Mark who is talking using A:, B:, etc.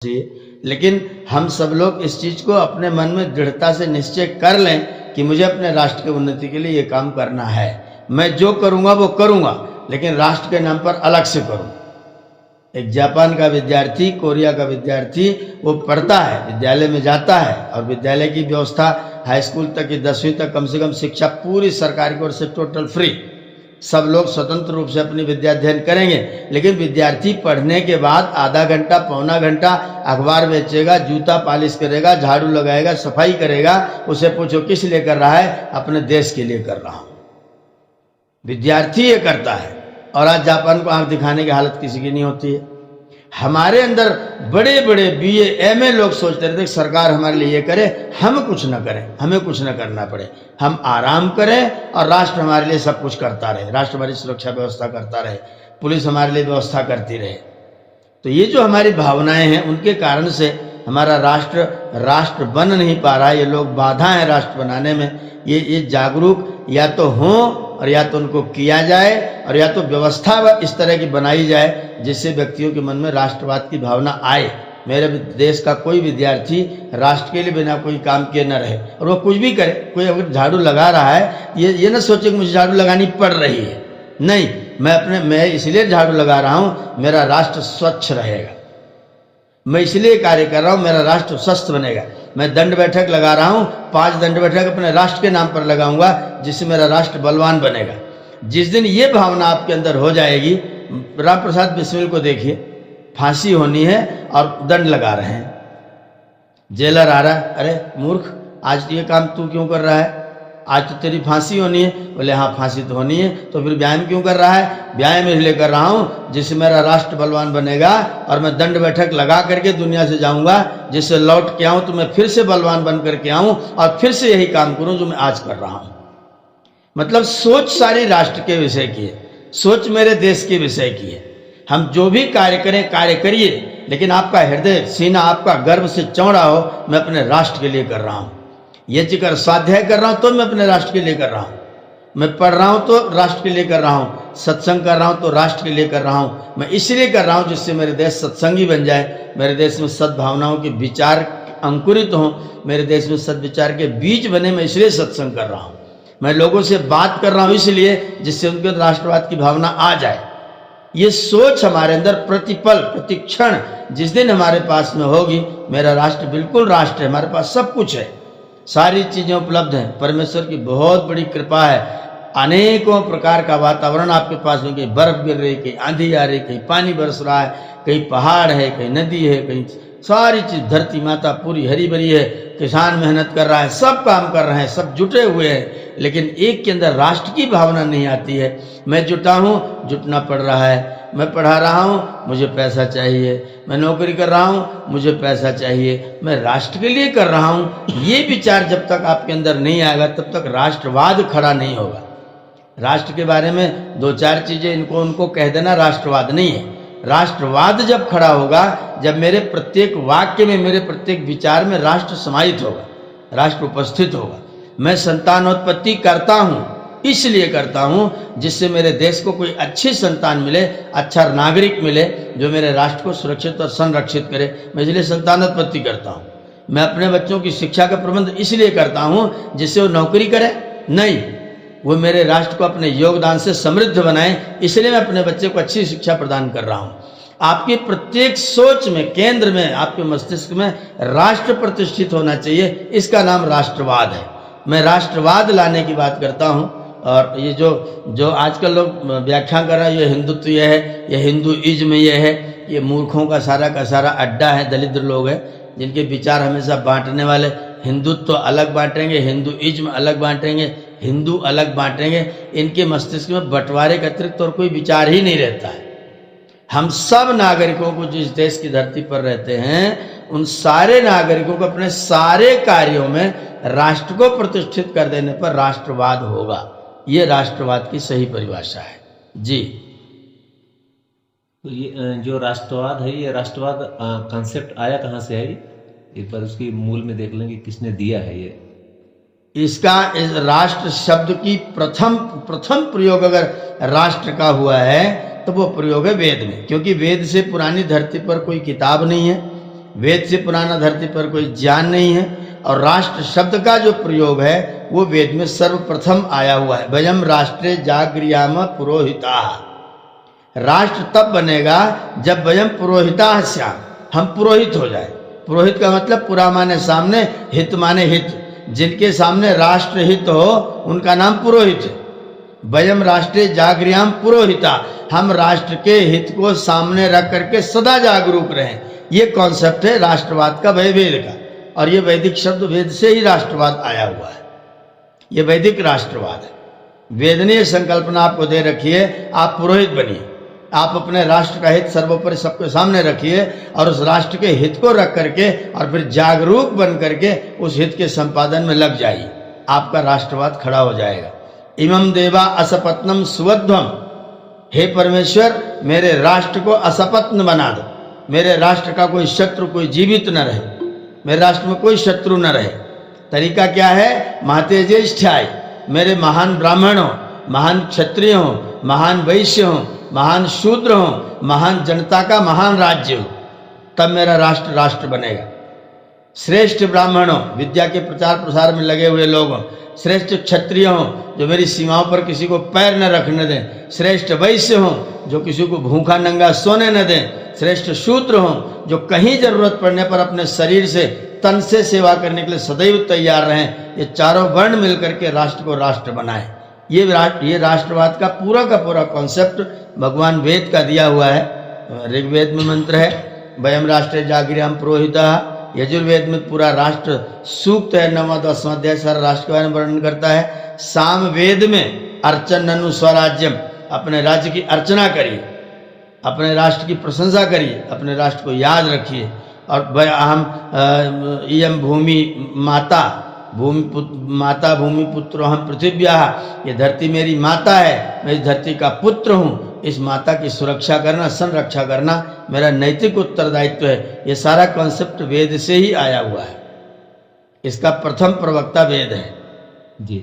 A: चाहिए, लेकिन हम सब लोग इस चीज को अपने मन में दृढ़ता से निश्चय कर लें कि मुझे अपने राष्ट्र की उन्नति के लिए ये काम करना है। मैं जो करूंगा वो करूंगा, लेकिन राष्ट्र के नाम पर अलग से करूंगा। एक जापान का विद्यार्थी, कोरिया का विद्यार्थी, वो पढ़ता है, विद्यालय में जाता है, और विद्यालय की व्यवस्था हाई स्कूल तक की 10वीं तक कम से कम शिक्षा पूरी सरकार की ओर से टोटल फ्री। सब लोग स्वतंत्र रूप से अपनी विद्या अध्ययन करेंगे, लेकिन विद्यार्थी पढ़ने के बाद आधा घंटा पौना घंटा अखबार बेचेगा, जूता पालिश करेगा, झाड़ू लगाएगा, सफाई करेगा। उसे पूछो किस लिए कर रहा है? अपने देश के लिए कर रहा हूं। विद्यार्थी ये करता है, और आज जापान को आंख दिखाने की हालत किसी की नहीं होती है। हमारे अंदर बड़े बड़े बीए एमए लोग सोचते रहते सरकार हमारे लिए ये करे, हम कुछ न करें, हमें कुछ न करना पड़े, हम आराम करें और राष्ट्र हमारे लिए सब कुछ करता रहे, राष्ट्र हमारी सुरक्षा व्यवस्था करता रहे, पुलिस हमारे लिए व्यवस्था करती रहे। तो ये जो हमारी भावनाएं हैं, उनके कारण से हमारा राष्ट्र बन नहीं पा रहा है। ये लोग बाधा है राष्ट्र बनाने में। ये जागरूक या तो हों और या तो उनको किया जाए, और या तो व्यवस्था इस तरह की बनाई जाए जिससे व्यक्तियों के मन में राष्ट्रवाद की भावना आए। मेरे देश का कोई विद्यार्थी राष्ट्र के लिए बिना कोई काम किए न रहे, और वो कुछ भी करे। कोई अगर झाड़ू लगा रहा है, ये ना सोचे कि मुझे झाड़ू लगानी पड़ रही है। नहीं, मैं इसलिए झाड़ू लगा रहा हूं, मेरा राष्ट्र स्वच्छ रहेगा। मैं इसलिए कार्य कर रहा हूं, मेरा राष्ट्र स्वस्थ बनेगा। मैं दंड बैठक लगा रहा हूं, 5 दंड बैठक अपने राष्ट्र के नाम पर लगाऊंगा, जिससे मेरा राष्ट्र बलवान बनेगा। जिस दिन ये भावना आपके अंदर हो जाएगी, राम प्रसाद बिस्मिल को देखिए, फांसी होनी है और दंड लगा रहे हैं। जेलर आ रहा है, अरे मूर्ख, आज ये काम तू क्यों कर रहा है? आज तो तेरी फांसी होनी है। बोले हाँ फांसी तो होनी है, तो फिर व्यायाम क्यों कर रहा है? व्यायाम इसलिए कर रहा हूं जिससे मेरा राष्ट्र बलवान बनेगा, और मैं दंड बैठक लगा करके दुनिया से जाऊंगा, जिससे लौट के आऊं तो मैं फिर से बलवान बन करके आऊं और फिर से यही काम करूं जो मैं आज कर रहा हूं। मतलब सोच सारी राष्ट्र के विषय की है, सोच मेरे देश के विषय की है। हम जो भी कार्य करें, कार्य करिए, लेकिन आपका हृदय सीना आपका गर्व से चौड़ा हो, मैं अपने राष्ट्र के लिए कर रहा हूं। यज्ञ कर स्वाध्याय कर रहा हूं तो मैं अपने राष्ट्र के लिए कर रहा हूं। मैं पढ़ रहा हूं तो राष्ट्र के लिए कर रहा हूं। सत्संग कर रहा हूं तो राष्ट्र के लिए कर रहा हूं। मैं इसलिए कर रहा हूं जिससे मेरे देश सत्संगी बन जाए, मेरे देश में सद्भावनाओं के विचार अंकुरित हों, मेरे देश में सद्विचार के बीज बने। मैं इसलिए सत्संग कर रहा हूं। मैं लोगों से बात कर रहा हूं इसलिए जिससे उनके राष्ट्रवाद की भावना आ जाए। ये सोच हमारे अंदर प्रतिपल प्रतिक्षण जिस दिन हमारे पास में होगी, मेरा राष्ट्र बिल्कुल राष्ट्र है, हमारे पास सब कुछ है, सारी चीजें उपलब्ध हैं, परमेश्वर की बहुत बड़ी कृपा है। अनेकों प्रकार का वातावरण आपके पास में, कहीं बर्फ गिर रही, कहीं आंधी आ रही, कहीं पानी बरस रहा है, कहीं पहाड़ है, कहीं नदी है, कहीं सारी चीज, धरती माता पूरी हरी भरी है, किसान मेहनत कर रहा है, सब काम कर रहे हैं, सब जुटे हुए हैं, लेकिन एक के अंदर राष्ट्र की भावना नहीं आती है। मैं जुटा हूं, जुटना पड़ रहा है। मैं पढ़ा रहा हूं, मुझे पैसा चाहिए। मैं नौकरी कर रहा हूं, मुझे पैसा चाहिए। मैं राष्ट्र के लिए कर रहा हूं। ये विचार जब तक आपके अंदर नहीं आएगा, तब तक राष्ट्रवाद खड़ा नहीं होगा। राष्ट्र के बारे में 2-4 चीजें उनको कह देना राष्ट्रवाद नहीं है। राष्ट्रवाद जब खड़ा होगा, जब मेरे प्रत्येक वाक्य में, मेरे प्रत्येक विचार में राष्ट्र समाहित होगा, राष्ट्र उपस्थित होगा। मैं संतानोत्पत्ति करता हूं, इसलिए करता हूं जिससे मेरे देश को कोई अच्छी संतान मिले, अच्छा नागरिक मिले, जो मेरे राष्ट्र को सुरक्षित और संरक्षित करे। मैं इसलिए संतानोत्पत्ति करता हूं। मैं अपने बच्चों की शिक्षा का प्रबंध इसलिए करता हूं जिससे वो नौकरी करे, नहीं, वो मेरे राष्ट्र को अपने योगदान से समृद्ध बनाए, इसलिए मैं अपने बच्चे को अच्छी शिक्षा प्रदान कर रहा हूं। आपकी प्रत्येक सोच में, केंद्र में, आपके मस्तिष्क में राष्ट्र प्रतिष्ठित होना चाहिए। इसका नाम राष्ट्रवाद है। मैं राष्ट्रवाद लाने की बात करता हूं। और ये जो आजकल लोग व्याख्या कर रहे हैं, ये हिंदुत्व ये है, ये हिंदुइज्म ये है, ये मूर्खों का सारा अड्डा है। दलित लोग हैं जिनके विचार हमेशा बांटने वाले, हिंदुत्व अलग बांटेंगे, हिंदुइज्म अलग बांटेंगे, हिंदू अलग बांटेंगे। इनके मस्तिष्क में बंटवारे के अतिरिक्त और कोई विचार ही नहीं रहता है। हम सब नागरिकों को, जिस देश की धरती पर रहते हैं, उन सारे नागरिकों को अपने सारे कार्यों में राष्ट्र को प्रतिष्ठित कर देने पर राष्ट्रवाद होगा। ये राष्ट्रवाद की सही परिभाषा है जी।
B: तो ये जो राष्ट्रवाद है, ये राष्ट्रवाद कॉन्सेप्ट आया कहाँ से है? एक बार उसकी मूल में देख लेंगे किसने दिया है ये।
A: इसका इस राष्ट्र शब्द की प्रथम प्रयोग अगर राष्ट्र का हुआ है तो वो प्रयोग है वेद में, क्योंकि वेद से पुरानी धरती पर कोई किताब नहीं है। वेद से पुराना धरती पर कोई ज्ञान नहीं है। और राष्ट्र शब्द का जो प्रयोग है वो वेद में सर्वप्रथम आया हुआ है। वयम राष्ट्रे जागृयाम पुरोहिता। राष्ट्र तब बनेगा जब वयम पुरोहिता स्याम, हम पुरोहित हो जाए। पुरोहित का मतलब पुरा माने सामने, हित माने हित। जिनके सामने राष्ट्र हित हो उनका नाम पुरोहित है। वयम राष्ट्रे जागृयाम पुरोहिता, हम राष्ट्र के हित को सामने रख करके सदा जागरूक रहें। ये कॉन्सेप्ट है राष्ट्रवाद का, वेद का। और ये वैदिक शब्द, वेद से ही राष्ट्रवाद आया हुआ है। ये वैदिक राष्ट्रवाद है। वेद ने संकल्पना आपको दे रखी है, आप पुरोहित बनिए, आप अपने राष्ट्र का हित सर्वोपरि सबके सामने रखिए और उस राष्ट्र के हित को रख करके और फिर जागरूक बन करके उस हित के संपादन में लग जाइए। आपका राष्ट्रवाद खड़ा हो जाएगा। इमं देवा असपत्नम सुवध्वम, हे परमेश्वर मेरे राष्ट्र को असपत्न बना दो। मेरे राष्ट्र का कोई शत्रु, कोई जीवित न रहे, मेरे राष्ट्र में कोई शत्रु न रहे। तरीका क्या है? महतेज्येष्ठाय, मेरे महान ब्राह्मण हो, महान क्षत्रिय हो, महान वैश्य हो, महान शूद्र हो, महान जनता का महान राज्य हो, तब मेरा राष्ट्र राष्ट्र बनेगा। श्रेष्ठ ब्राह्मण हो, विद्या के प्रचार प्रसार में लगे हुए लोग हों। श्रेष्ठ क्षत्रिय हों, जो मेरी सीमाओं पर किसी को पैर न रखने दें। श्रेष्ठ वैश्य हों, जो किसी को भूखा नंगा सोने न दें। श्रेष्ठ शूद्र हों, जो कहीं जरूरत पड़ने पर अपने शरीर से, तन से सेवा करने के लिए सदैव तैयार रहें। ये चारों वर्ण मिलकर के राष्ट्र को राष्ट्र बनाएं। ये राष्ट्रवाद का पूरा कॉन्सेप्ट भगवान वेद का दिया हुआ है। ऋग्वेद में मंत्र है वयम राष्ट्रे जागृयाम पुरोहिता। यजुर्वेद में पूरा राष्ट्र सूक्त है, 9वां 10वां अध्याय सारा राष्ट्र के बारे में वर्णन करता है। सामवेद में अर्चन ननु स्वराज्यम, अपने राज्य की अर्चना करिए, अपने राष्ट्र की प्रशंसा करिए, अपने राष्ट्र को याद रखिए। और हम इयम भूमि माता, माता भूमि पुत्र हम पृथिव्या, ये धरती मेरी माता है, मैं इस धरती का पुत्र हूँ। इस माता की सुरक्षा करना, संरक्षा करना मेरा नैतिक उत्तरदायित्व है। ये सारा कॉन्सेप्ट वेद से ही आया हुआ है। इसका प्रथम प्रवक्ता वेद है।
B: जी।